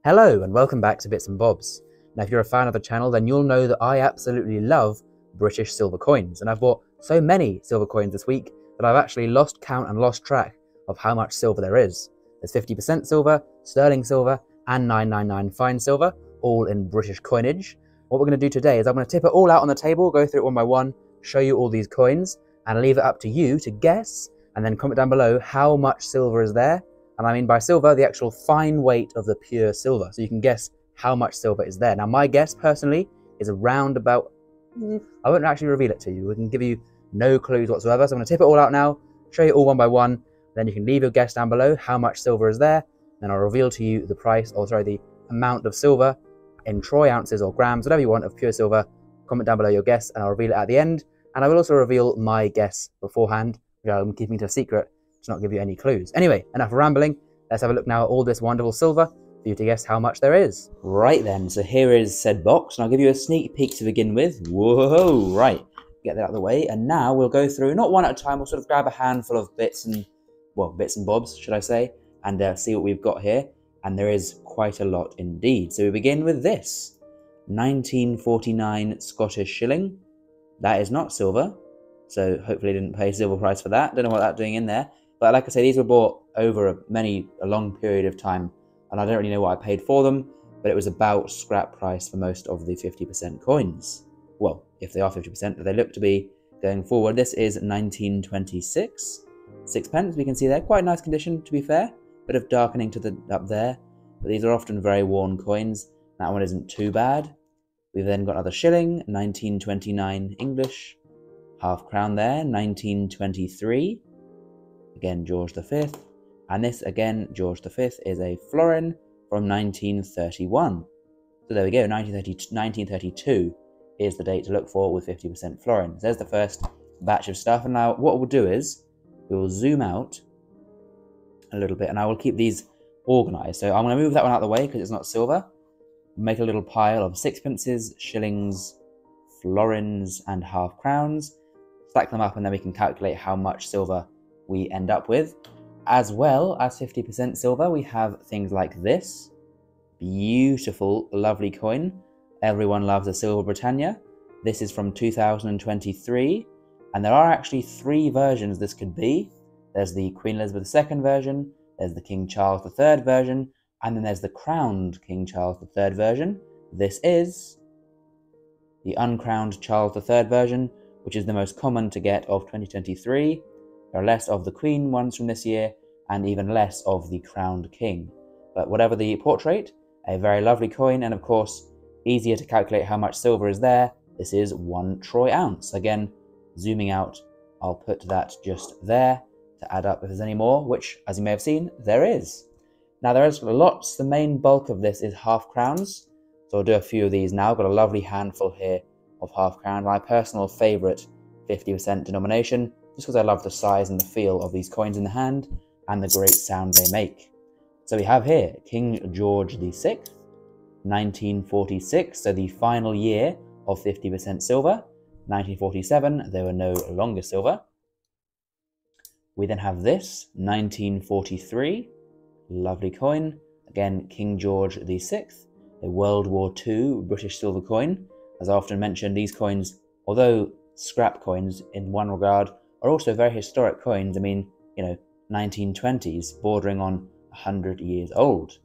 Hello and welcome back to Bits and Bobs. Now if you're a fan of the channel then you'll know that I absolutely love British silver coins, and I've bought so many silver coins this week that I've actually lost count and lost track of how much silver there is. There's 50% silver, sterling silver and 999 fine silver, all in British coinage. What we're going to do today is I'm going to tip it all out on the table, go through it one by one, show you all these coins and leave it up to you to guess and then comment down below how much silver is there. And I mean by silver, the actual fine weight of the pure silver. So you can guess how much silver is there. Now my guess personally is around about, I won't actually reveal it to you. We can give you no clues whatsoever. So I'm going to tip it all out now, show you all one by one. Then you can leave your guess down below how much silver is there. Then I'll reveal to you the price, or sorry, the amount of silver in troy ounces or grams, whatever you want of pure silver. Comment down below your guess and I'll reveal it at the end. And I will also reveal my guess beforehand, which I'm keeping to a secret to not give you any clues. Anyway, enough rambling. Let's have a look now at all this wonderful silver for you to guess how much there is. Right then, so here is said box, and I'll give you a sneak peek to begin with. Whoa, right. Get that out of the way, and now we'll go through, not one at a time, we'll sort of grab a handful of bits and bobs, should I say, and see what we've got here. And there is quite a lot indeed. So we begin with this. 1949 Scottish shilling. That is not silver, so hopefully I didn't pay silver price for that. Don't know what that's doing in there. But like I say, these were bought over a long period of time, and I don't really know what I paid for them, but it was about scrap price for most of the 50% coins. Well, if they are 50%, but they look to be going forward. This is 1926. Sixpence, we can see there, quite nice condition to be fair. Bit of darkening to the up there, but these are often very worn coins. That one isn't too bad. We've then got another shilling, 1929 English. Half crown there, 1923. Again, George V. And this, again, George V, is a florin from 1931. So there we go, 1932 is the date to look for with 50% florins. There's the first batch of stuff. And now what we'll do is we will zoom out a little bit, and I will keep these organized. So I'm going to move that one out of the way because it's not silver. Make a little pile of sixpences, shillings, florins, and half crowns. Stack them up, and then we can calculate how much silver we end up with. As well as 50% silver, we have things like this beautiful, lovely coin. Everyone loves a Silver Britannia. This is from 2023, and there are actually three versions this could be. There's the Queen Elizabeth II version, there's the King Charles III version, and then there's the crowned King Charles III version. This is the uncrowned Charles III version, which is the most common to get of 2023. There are less of the Queen ones from this year, and even less of the crowned King. But whatever the portrait, a very lovely coin, and of course, easier to calculate how much silver is there. This is 1 troy ounce. Again, zooming out, I'll put that just there to add up if there's any more, which, as you may have seen, there is. Now, there is lots. The main bulk of this is half crowns, so I'll do a few of these now. I've got a lovely handful here of half crowns. My personal favourite 50% denomination, just because I love the size and the feel of these coins in the hand and the great sound they make. So we have here King George VI, 1946, so the final year of 50% silver. 1947, there were no longer silver. We then have this, 1943, lovely coin. Again, King George VI, a World War II British silver coin. As I often mentioned, these coins, although scrap coins in one regard, are also very historic coins. I mean, 1920s, bordering on 100 years old.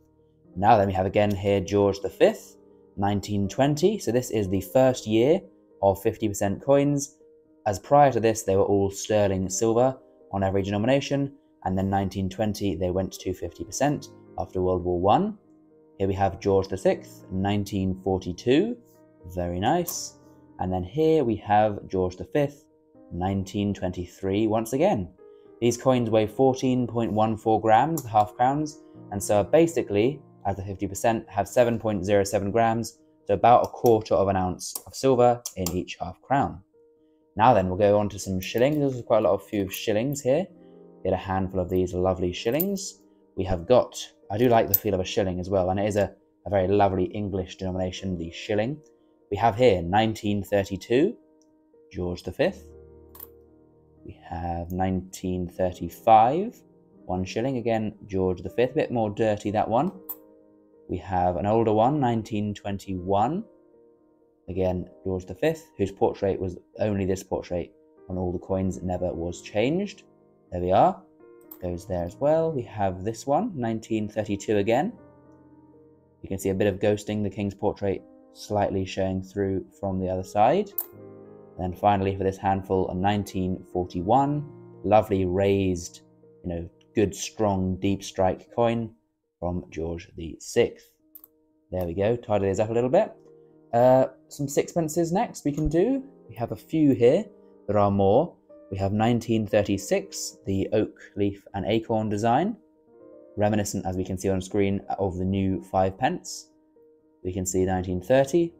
Now then we have again here George V, 1920. So this is the first year of 50% coins. As prior to this, they were all sterling silver on every denomination. And then 1920, they went to 50% after World War I. Here we have George VI, 1942. Very nice. And then here we have George V, 1923 once again. These coins weigh 14.14 grams, the half crowns, and so basically, as the 50%, have 7.07 grams, so about a quarter of an ounce of silver in each half crown. Now then, we'll go on to some shillings. There's quite a few shillings here. Get a handful of these lovely shillings. We have got, I do like the feel of a shilling as well, and it is a very lovely English denomination, the shilling. We have here 1932, George V. We have 1935, 1 shilling, again George V, a bit more dirty that one. We have an older one, 1921. Again, George V, whose portrait was only this portrait on all the coins. It never was changed. There we are. Goes there as well. We have this one, 1932 again. You can see a bit of ghosting, the king's portrait slightly showing through from the other side. And then finally for this handful, a 1941, lovely raised, good, strong, deep strike coin from George VI. There we go, tidy these up a little bit. Some sixpences next we can do. We have a few here. There are more. We have 1936, the oak, leaf and acorn design, reminiscent, as we can see on screen, of the new 5p. We can see 1930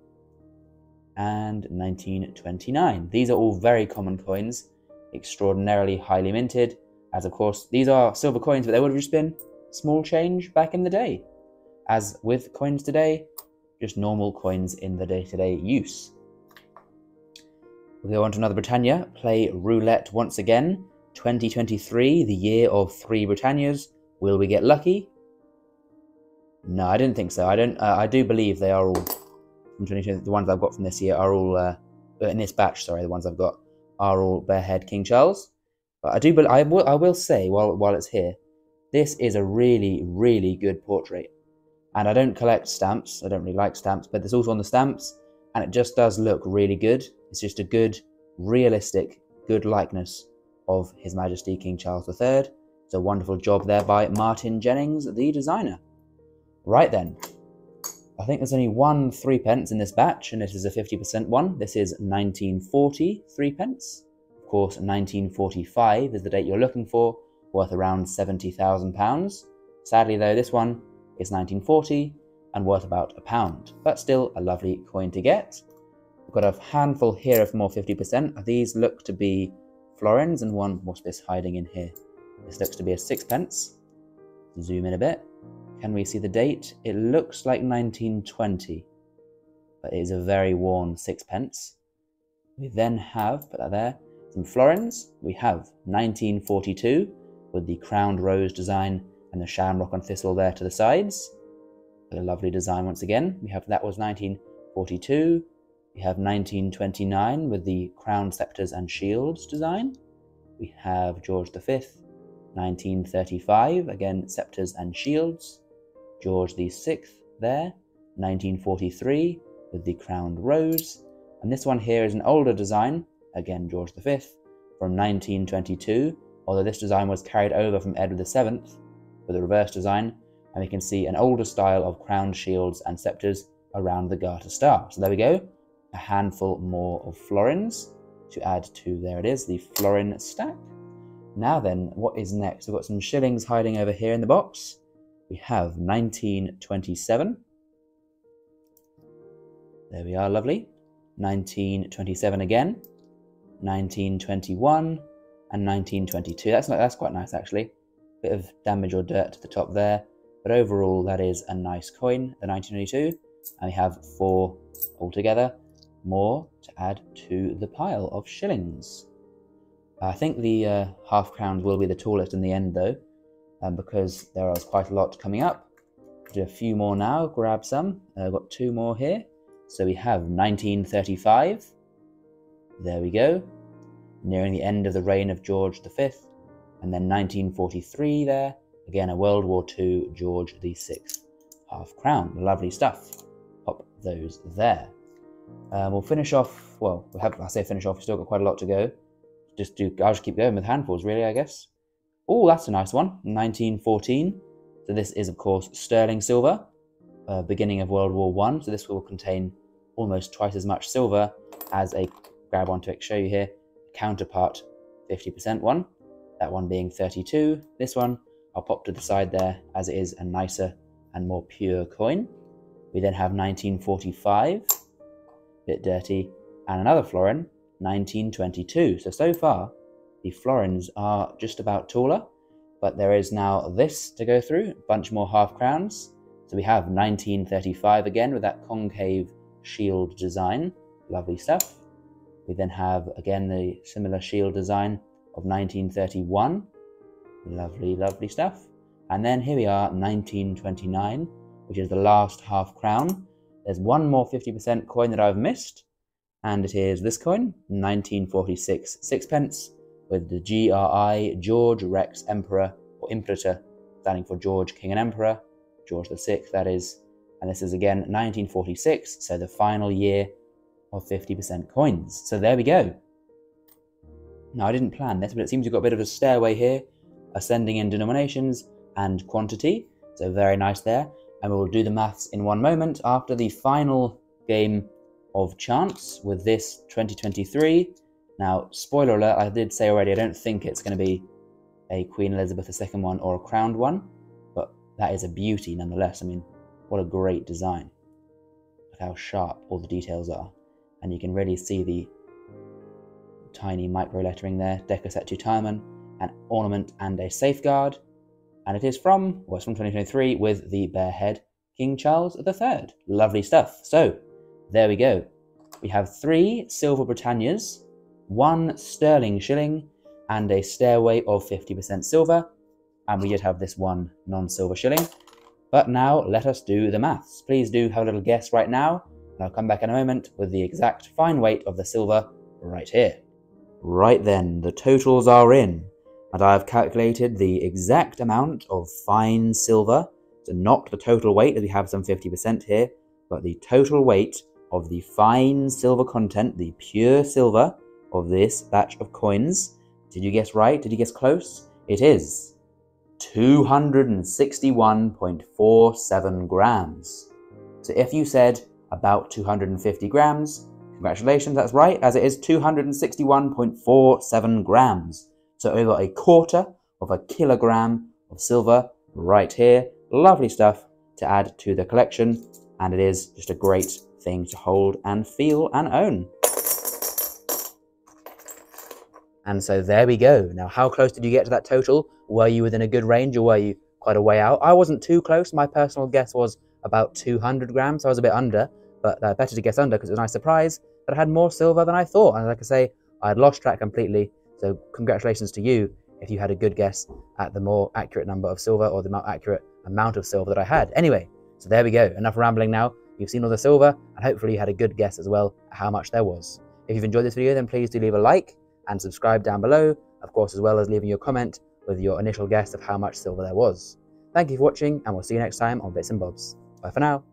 and 1929. These are all very common coins, extraordinarily highly minted, as of course these are silver coins, but they would have just been small change back in the day. As with coins today, just normal coins in the day-to-day use. We'll go on to another Britannia, play roulette once again. 2023, the year of 3 Britannias. Will we get lucky? No, I didn't think so. I do believe they are all from 2020. The ones I've got from this year are all in this batch. Sorry, the ones I've got are all barehead King Charles. But I will say while it's here, this is a really, really good portrait. And I don't collect stamps. I don't really like stamps, but it's also on the stamps, and it just does look really good. It's just a good, realistic, good likeness of His Majesty King Charles III. It's a wonderful job there by Martin Jennings, the designer. Right then, I think there's only one 3p in this batch, and this is a 50% one. This is 1940 3p. Of course, 1945 is the date you're looking for, worth around £70,000. Sadly though, this one is 1940 and worth about £1, but still a lovely coin to get. We've got a handful here of more 50%. These look to be florins, and one, what's this hiding in here? This looks to be a 6p. Zoom in a bit. Can we see the date? It looks like 1920, but it is a very worn 6p. We then have, put that there, some florins. We have 1942 with the crowned rose design and the shamrock and thistle there to the sides. A lovely design once again. That was 1942. We have 1929 with the crowned scepters and shields design. We have George V, 1935, again scepters and shields. George VI there, 1943 with the crowned rose. And this one here is an older design, again George V, from 1922, although this design was carried over from Edward VII with a reverse design, and we can see an older style of crowned shields and scepters around the Garter Star. So there we go, a handful more of florins to add to, there it is, the florin stack. Now then, what is next? We've got some shillings hiding over here in the box. We have 1927. There we are, lovely. 1927 again. 1921 and 1922. That's quite nice actually. Bit of damage or dirt to the top there, but overall that is a nice coin, the 1922. And we have 4 altogether, more to add to the pile of shillings. I think the half crowns will be the tallest in the end though, because there is quite a lot coming up. Do a few more now, grab some. I've got 2 more here. So we have 1935. There we go, nearing the end of the reign of George V. And then 1943 there, again a World War II George VI half crown. Lovely stuff. Pop those there. We'll finish off, well, I say finish off, we've still got quite a lot to go. I'll just keep going with handfuls really, I guess. Oh, that's a nice one, 1914. So this is of course sterling silver, beginning of World War I. So this will contain almost twice as much silver as a, grab one to show you here, counterpart 50% one. That one being 32. This one I'll pop to the side there as it is a nicer and more pure coin. We then have 1945, bit dirty, and another florin, 1922. So far, the florins are just about taller, but there is now this to go through, a bunch more half crowns. So we have 1935 again with that concave shield design, lovely stuff. We then have again the similar shield design of 1931, lovely, lovely stuff. And then here we are, 1929, which is the last half crown. There's one more 50% coin that I've missed, and it is this coin, 1946 sixpence, with the GRI, George Rex Emperor, or Imperator, standing for George King and Emperor, George VI, that is. And this is again 1946, so the final year of 50% coins. So there we go. Now, I didn't plan this, but it seems you've got a bit of a stairway here, ascending in denominations and quantity. So very nice there. And we'll do the maths in one moment after the final game of chance with this 2023. Now, spoiler alert, I did say already, I don't think it's going to be a Queen Elizabeth II one or a crowned one, but that is a beauty nonetheless. I mean, what a great design. Look how sharp all the details are. And you can really see the tiny micro lettering there, Decus et Tutamon, an ornament and a safeguard. And it is from, well, it's from 2023 with the bare head, King Charles III. Lovely stuff. So, there we go. We have 3 silver Britannias, 1 sterling shilling, and a stairway of 50% silver. And we did have this 1 non-silver shilling. But now, let us do the maths. Please do have a little guess right now, and I'll come back in a moment with the exact fine weight of the silver right here. Right then, the totals are in, and I have calculated the exact amount of fine silver, so not the total weight, as we have some 50% here, but the total weight of the fine silver content, the pure silver of this batch of coins. Did you guess right? Did you guess close? It is 261.47 grams. So if you said about 250 grams, congratulations, that's right, as it is 261.47 grams. So over a quarter of a kilogram of silver right here. Lovely stuff to add to the collection, and it is just a great thing to hold and feel and own. And so there we go. Now, how close did you get to that total? Were you within a good range, or were you quite a way out? I wasn't too close. My personal guess was about 200 grams, so I was a bit under, but better to guess under because it was a nice surprise that I had more silver than I thought. And like I say, I had lost track completely, so congratulations to you if you had a good guess at the more accurate number of silver, or the more accurate amount of silver that I had. Anyway, so there we go. Enough rambling now. You've seen all the silver, and hopefully you had a good guess as well at how much there was. If you've enjoyed this video, then please do leave a like and subscribe down below, of course, as well as leaving your comment with your initial guess of how much silver there was. Thank you for watching, and we'll see you next time on Bits and Bobs. Bye for now.